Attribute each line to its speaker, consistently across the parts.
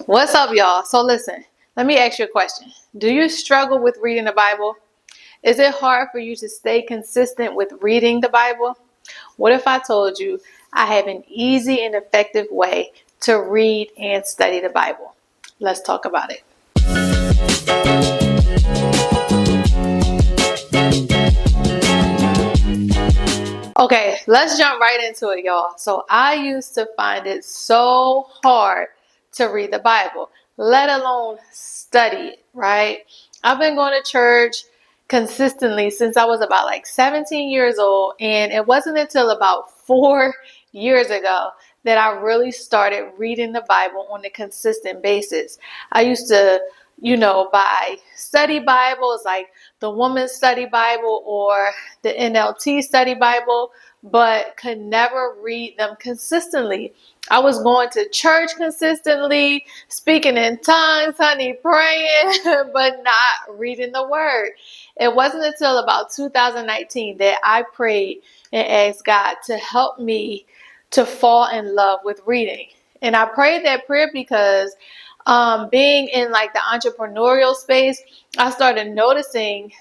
Speaker 1: What's up, y'all? So listen, let me ask you a question. Do you struggle with reading the Bible? Is it hard for you to stay consistent with reading the Bible? What if I told you I have an easy and effective way to read and study the Bible? Let's talk about it. Okay, let's jump right into it, y'all. So I used to find it so hard to read the Bible, let alone study it, right? I've been going to church consistently since I was about 17 years old, and it wasn't until about 4 years ago that I really started reading the Bible on a consistent basis. I used to, buy study Bibles like the Woman's Study Bible or the NLT Study Bible, but could never read them consistently. I was going to church consistently, speaking in tongues, honey, praying, but not reading the word. It wasn't until about 2019 that I prayed and asked God to help me to fall in love with reading. And I prayed that prayer because being in the entrepreneurial space, I started noticing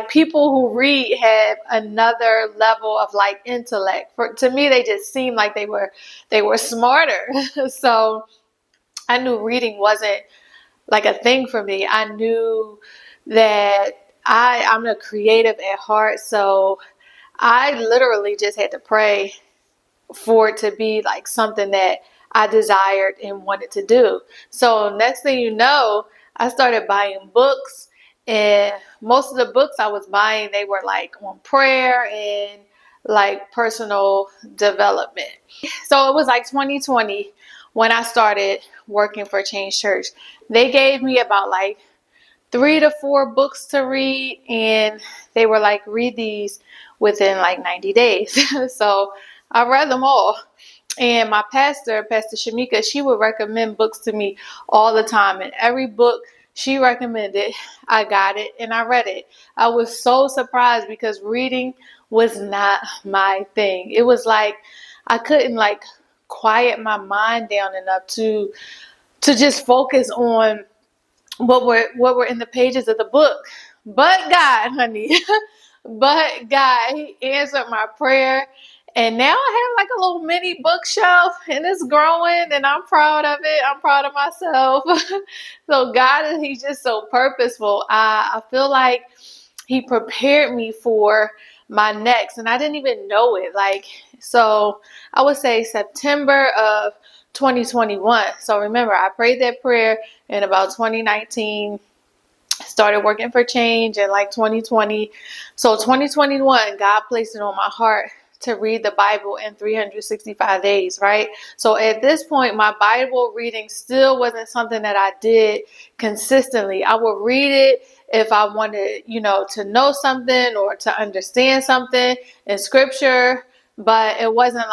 Speaker 1: people who read have another level of intellect. To me, they just seemed like they were smarter. So I knew reading wasn't a thing for me. I knew that I'm a creative at heart, so I literally just had to pray for it to be something that I desired and wanted to do. So next thing you know, I started buying books, and most of the books I was buying, they were on prayer and personal development. So it was 2020 when I started working for Change Church. They gave me about 3 to 4 books to read, and they were read these within 90 days. So I read them all. And my pastor, Pastor Shamika, she would recommend books to me all the time. And every book she recommended, I got it and I read it. I was so surprised because reading was not my thing. It was I couldn't quiet my mind down enough to just focus on what were in the pages of the book. But God, honey, but God, He answered my prayer. And now I have a little mini bookshelf, and it's growing, and I'm proud of it. I'm proud of myself. So God, He's just so purposeful. I feel like He prepared me for my next, and I didn't even know it. So I would say September of 2021. So remember, I prayed that prayer in about 2019. Started working for Change in 2020. So 2021, God placed it on my heart to read the Bible in 365 days, right? So at this point, my Bible reading still wasn't something that I did consistently. I would read it if I wanted, to know something or to understand something in scripture, but it wasn't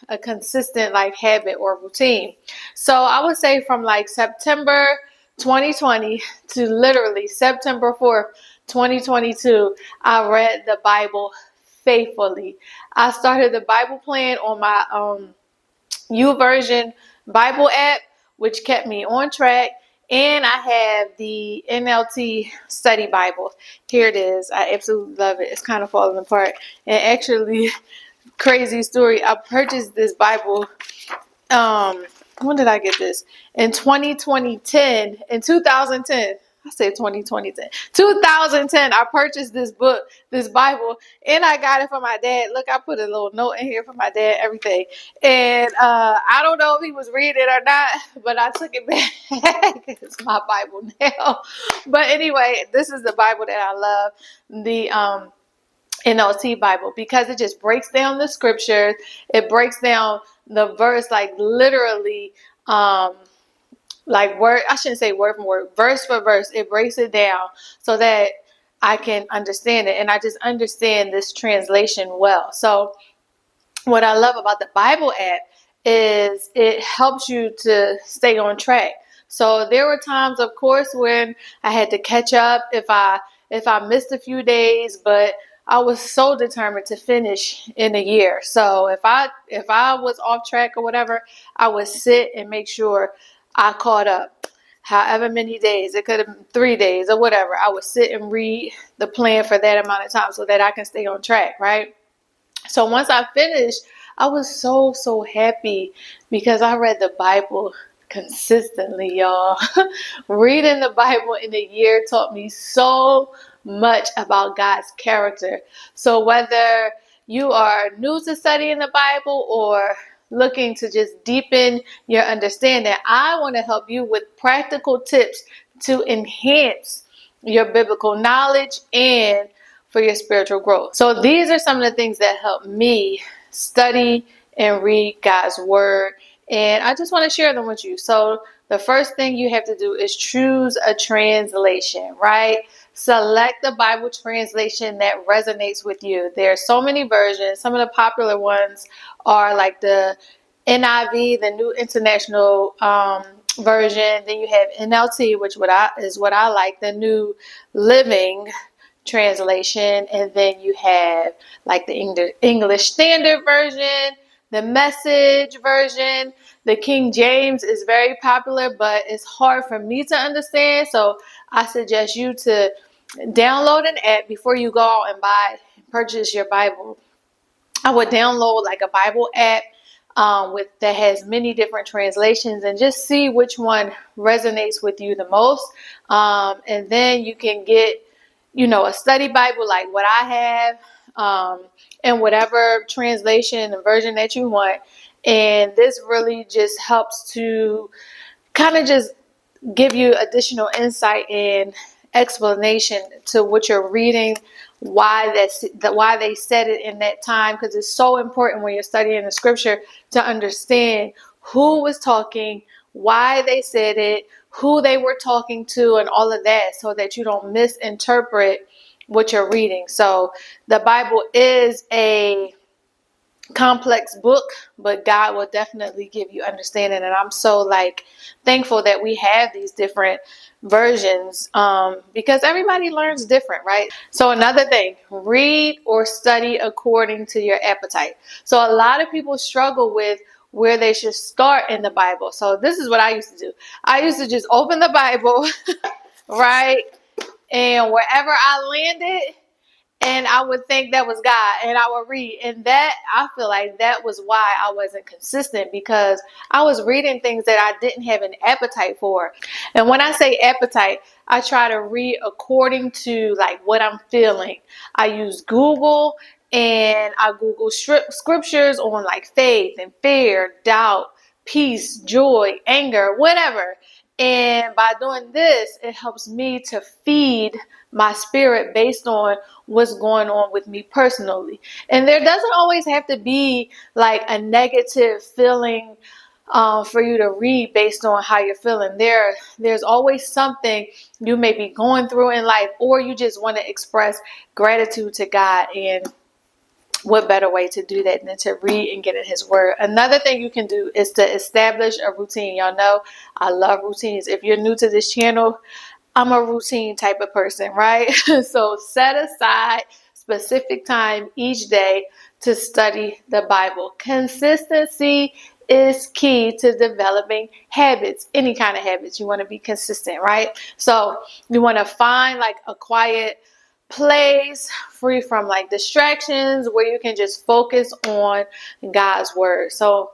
Speaker 1: a consistent habit or routine. So I would say from September 2020 to literally September 4th, 2022, I read the Bible faithfully. I started the Bible plan on my YouVersion Bible app, which kept me on track. And I have the NLT Study Bible. Here it is. I absolutely love it. It's kind of falling apart. And actually, crazy story, I purchased this Bible when did I get this? In 2010. In 2010. I said 2010. 2010, I purchased this book, this Bible, and I got it for my dad. Look, I put a little note in here for my dad, everything. And I don't know if he was reading it or not, but I took it back. It's my Bible now. But anyway, this is the Bible that I love, the NLT Bible, because it just breaks down the scriptures. It breaks down the verse literally word, I shouldn't say word for word, verse for verse. It breaks it down so that I can understand it, and I just understand this translation well. So what I love about the Bible app is it helps you to stay on track. So there were times, of course, when I had to catch up if I missed a few days, but I was so determined to finish in a year. So if I was off track or whatever, I would sit and make sure I caught up. However many days, it could have been 3 days or whatever, I would sit and read the plan for that amount of time so that I can stay on track, right? So once I finished, I was so happy because I read the Bible consistently, y'all. Reading the Bible in a year taught me so much about God's character. So whether you are new to studying the Bible or looking to just deepen your understanding, I want to help you with practical tips to enhance your biblical knowledge and for your spiritual growth. So these are some of the things that help me study and read God's word. And I just want to share them with you. So the first thing you have to do is choose a translation, right? Select the Bible translation that resonates with you. There are so many versions. Some of the popular ones are like the NIV, the New International Version. Then you have NLT, which is what I like, the New Living Translation. And then you have like the English Standard Version, the Message Version. The King James is very popular, but it's hard for me to understand. So I suggest you to download an app before you go out and purchase your Bible. I would download like a Bible app that has many different translations and just see which one resonates with you the most. And then you can get, a study Bible like what I have, in whatever translation and version that you want. And this really just helps to kind of just give you additional insight and explanation to what you're reading, why they said it in that time, because it's so important when you're studying the scripture to understand who was talking, why they said it, who they were talking to, and all of that, so that you don't misinterpret what you're reading. So the Bible is a complex book, but God will definitely give you understanding. And I'm so thankful that we have these different versions, because everybody learns different, right? So another thing, read or study according to your appetite. So a lot of people struggle with where they should start in the Bible. So this is what I used to do. I used to just open the Bible, right? And wherever I landed, and I would think that was God, and I would read. And that, I feel like that was why I wasn't consistent, because I was reading things that I didn't have an appetite for. And when I say appetite, I try to read according to what I'm feeling. I use Google, and I Google scriptures on faith and fear, doubt, peace, joy, anger, whatever. And by doing this, it helps me to feed my spirit based on what's going on with me personally. And there doesn't always have to be a negative feeling for you to read based on how you're feeling. There's always something you may be going through in life, or you just want to express gratitude to God. And what better way to do that than to read and get in his word? Another thing you can do is to establish a routine. Y'all know I love routines. If you're new to this channel, I'm a routine type of person, right? So set aside specific time each day to study the Bible. Consistency is key to developing habits, any kind of habits. You want to be consistent, right? So you want to find a quiet place free from distractions where you can just focus on God's word. So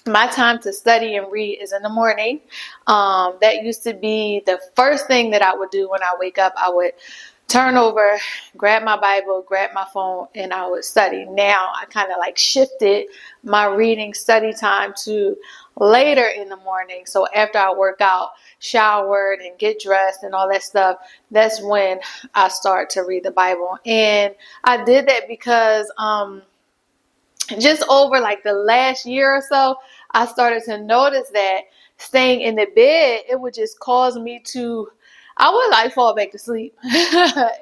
Speaker 1: my time to study and read is in the morning. That used to be the first thing that I would do when I wake up. I would turn over, grab my Bible, grab my phone, and I would study. Now I kind of shifted my reading study time to later in the morning. So after I work out, showered, and get dressed and all that stuff, that's when I start to read the Bible. And I did that because just over the last year or so, I started to notice that staying in the bed, it would just cause me to, I would fall back to sleep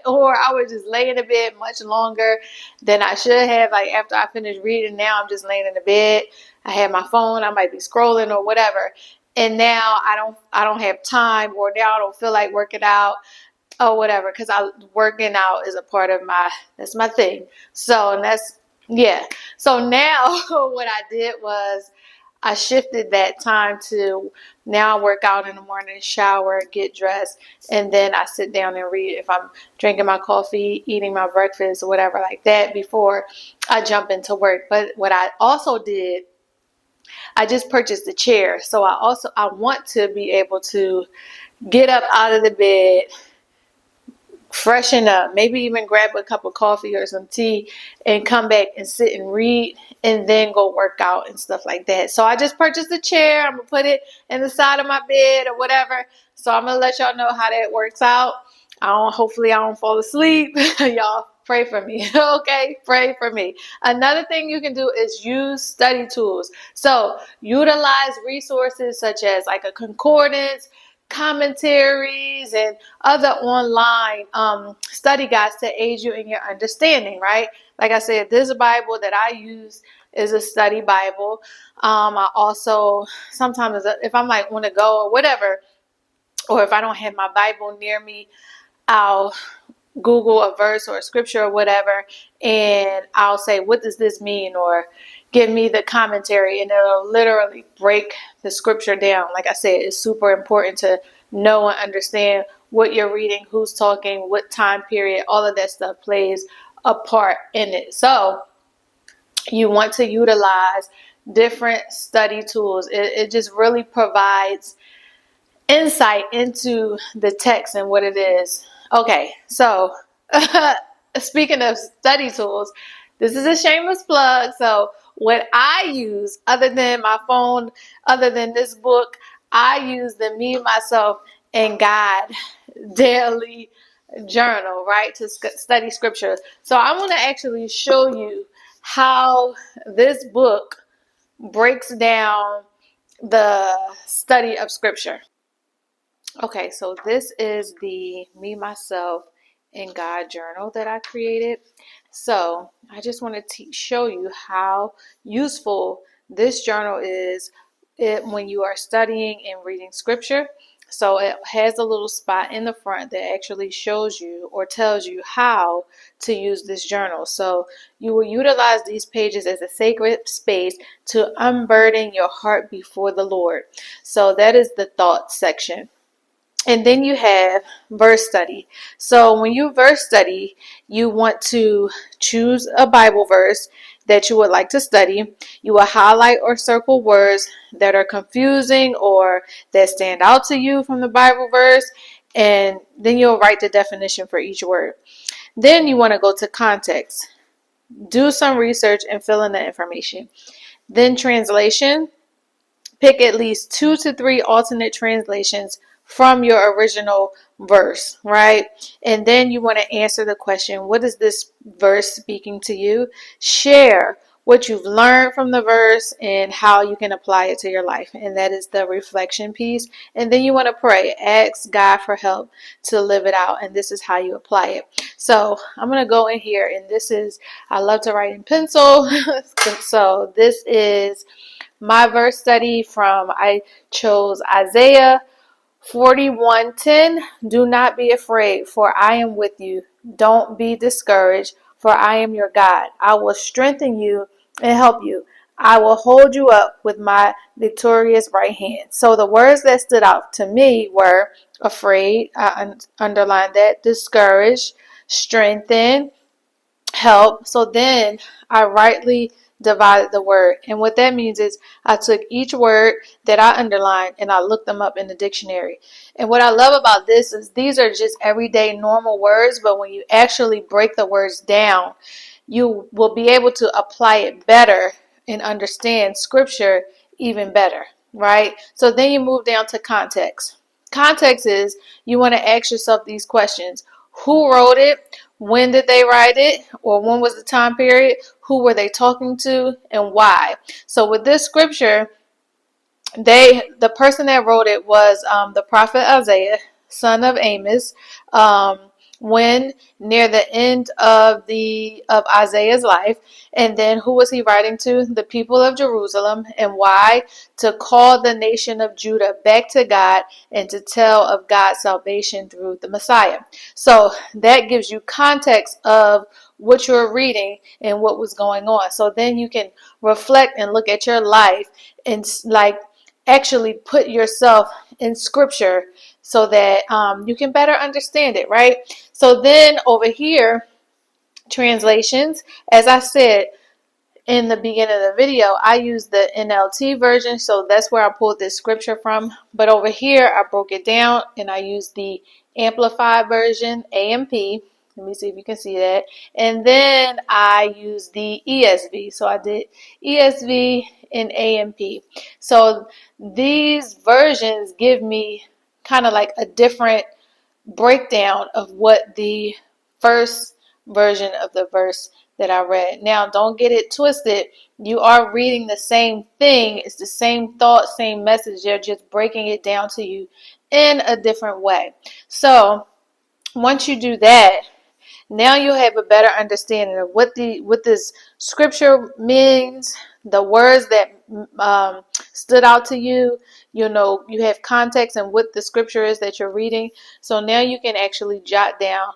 Speaker 1: or I would just lay in the bed much longer than I should have. After I finished reading, now I'm just laying in the bed. I have my phone, I might be scrolling or whatever. And now I don't have time, or now I don't feel like working out or whatever, because working out is a part of that's my thing. So, and that's, yeah. So now what I did was I shifted that time to now I work out in the morning, shower, get dressed, and then I sit down and read if I'm drinking my coffee, eating my breakfast, or whatever like that before I jump into work. But what I also did, I just purchased a chair. So I want to be able to get up out of the bed, freshen up, maybe even grab a cup of coffee or some tea and come back and sit and read and then go work out and stuff like that. So I just purchased a chair. I'm going to put it in the side of my bed or whatever. So I'm going to let y'all know how that works out. Hopefully I don't fall asleep. Y'all pray for me. Okay, pray for me. Another thing you can do is use study tools. So utilize resources such as like a concordance, commentaries, and other online study guides to aid you in your understanding, right? Like I said, this Bible that I use is a study Bible. I also sometimes if I'm like want to go or whatever, or if I don't have my Bible near me, I'll Google a verse or a scripture or whatever, and I'll say, what does this mean? Or give me the commentary, and it'll literally break the scripture down. Like I said, it's super important to know and understand what you're reading, who's talking, what time period, all of that stuff plays a part in it. So you want to utilize different study tools. It just really provides insight into the text and what it is. Okay, so speaking of study tools, this is a shameless plug. So what I use other than my phone, other than this book, I use the Me, Myself, and God daily journal, right, to study scripture. So I want to actually show you how this book breaks down the study of scripture. Okay, so this is the Me, Myself, and God journal that I created. So I just want to show you how useful this journal is when you are studying and reading scripture. So it has a little spot in the front that actually shows you or tells you how to use this journal. So you will utilize these pages as a sacred space to unburden your heart before the Lord. So that is the thoughts section. And then you have verse study. So when you verse study, you want to choose a Bible verse that you would like to study. You will highlight or circle words that are confusing or that stand out to you from the Bible verse. And then you'll write the definition for each word. Then you want to go to context. Do some research and fill in the information. Then translation. Pick at least 2 to 3 alternate translations from your original verse, right? And then you want to answer the question, what is this verse speaking to you? Share what you've learned from the verse and how you can apply it to your life. And that is the reflection piece. And then you want to pray, ask God for help to live it out. And this is how you apply it. So I'm going to go in here, and I love to write in pencil. So this is my verse study I chose Isaiah 41:10. Do not be afraid, for I am with you. Don't be discouraged, for I am your God. I will strengthen you and help you. I will hold you up with my victorious right hand. So the words that stood out to me were afraid, I underlined that, discouraged, strengthen, help. So then I rightly divided the word. And what that means is I took each word that I underlined and I looked them up in the dictionary. And what I love about this is these are just everyday normal words, but when you actually break the words down, you will be able to apply it better and understand scripture even better, right? So then you move down to context. Context is you want to ask yourself these questions. Who wrote it? When did they write it? Or when was the time period? Who were they talking to? And why? So with this scripture, the person that wrote it was the prophet Isaiah, son of Amos. When near the end of Isaiah's life, and then who was he writing to? The people of Jerusalem. And why? To call the nation of Judah back to God and to tell of God's salvation through the Messiah. So that gives you context of what you're reading and what was going on. So then you can reflect and look at your life and like actually put yourself in scripture so that you can better understand it, right? So then over here, translations, as I said in the beginning of the video, I use the NLT version, so that's where I pulled this scripture from. But over here, I broke it down and I used the Amplified version, AMP. Let me see if you can see that. And then I used the ESV. So I did ESV and AMP. So these versions give me kind of like a different breakdown of what the first version of the verse that I read. Now, don't get it twisted. You are reading the same thing. It's the same thought, same message. They're just breaking it down to you in a different way. So once you do that, now you have a better understanding of what this scripture means, the words that stood out to you. You know, you have context and what the scripture is that you're reading. So now you can actually jot down,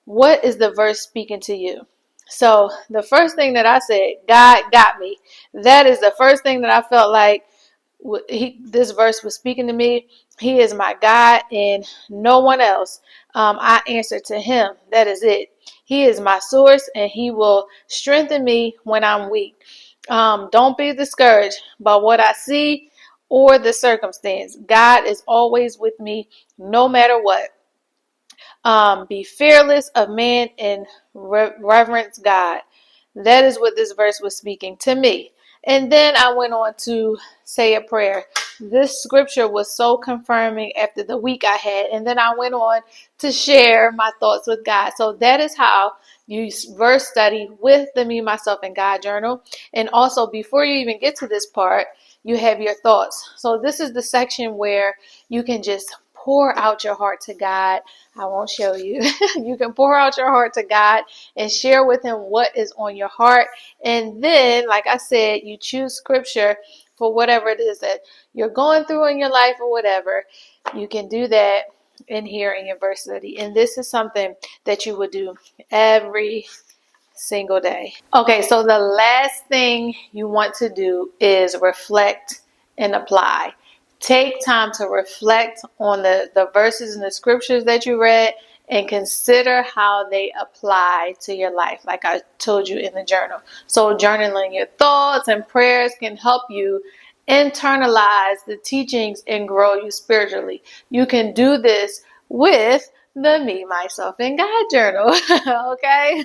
Speaker 1: what is the verse speaking to you? So the first thing that I said, God got me. That is the first thing that I felt like this verse was speaking to me. He is my God and no one else. I answer to him. That is it. He is my source and he will strengthen me when I'm weak. Don't be discouraged by what I see or the circumstance. God is always with me no matter what. Be fearless of man and reverence God. That is what this verse was speaking to me. And then I went on to say a prayer. This scripture was so confirming after the week I had. And then I went on to share my thoughts with God. So that is how you verse study with the Me, Myself, and God journal. And also, before you even get to this part, you have your thoughts. So this is the section where you can just pour out your heart to God. I won't show you. You can pour out your heart to God and share with him what is on your heart. And then, like I said, you choose scripture for whatever it is that you're going through in your life or whatever. You can do that in here in your verse study. And this is something that you would do every single day. Okay, so the last thing you want to do is reflect and apply. Take time to reflect on the verses and the scriptures that you read and consider how they apply to your life, like I told you in the journal. So journaling your thoughts and prayers can help you internalize the teachings and grow you spiritually. You can do this with the Me, Myself, and God journal. Okay?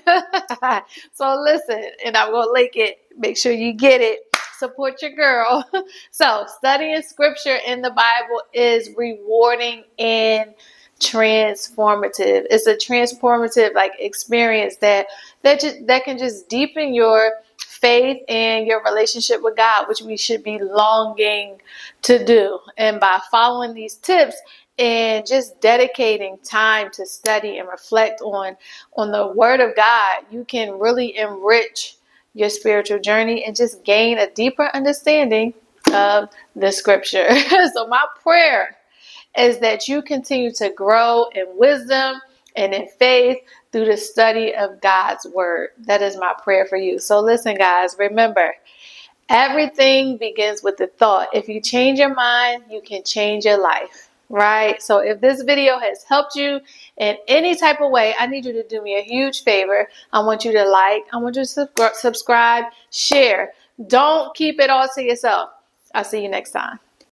Speaker 1: So listen, and I'm going to link it. Make sure you get it. Support your girl. So studying scripture in the Bible is rewarding and transformative. It's a transformative like experience that can just deepen your faith and your relationship with God, which we should be longing to do. And by following these tips and just dedicating time to study and reflect on the Word of God, you can really enrich your spiritual journey and just gain a deeper understanding of the scripture. So my prayer is that you continue to grow in wisdom and in faith through the study of God's word. That is my prayer for you. So listen, guys, remember, everything begins with the thought. If you change your mind, you can change your life. Right? So if this video has helped you in any type of way, I need you to do me a huge favor. I want you to like, I want you to subscribe, share. Don't keep it all to yourself. I'll see you next time.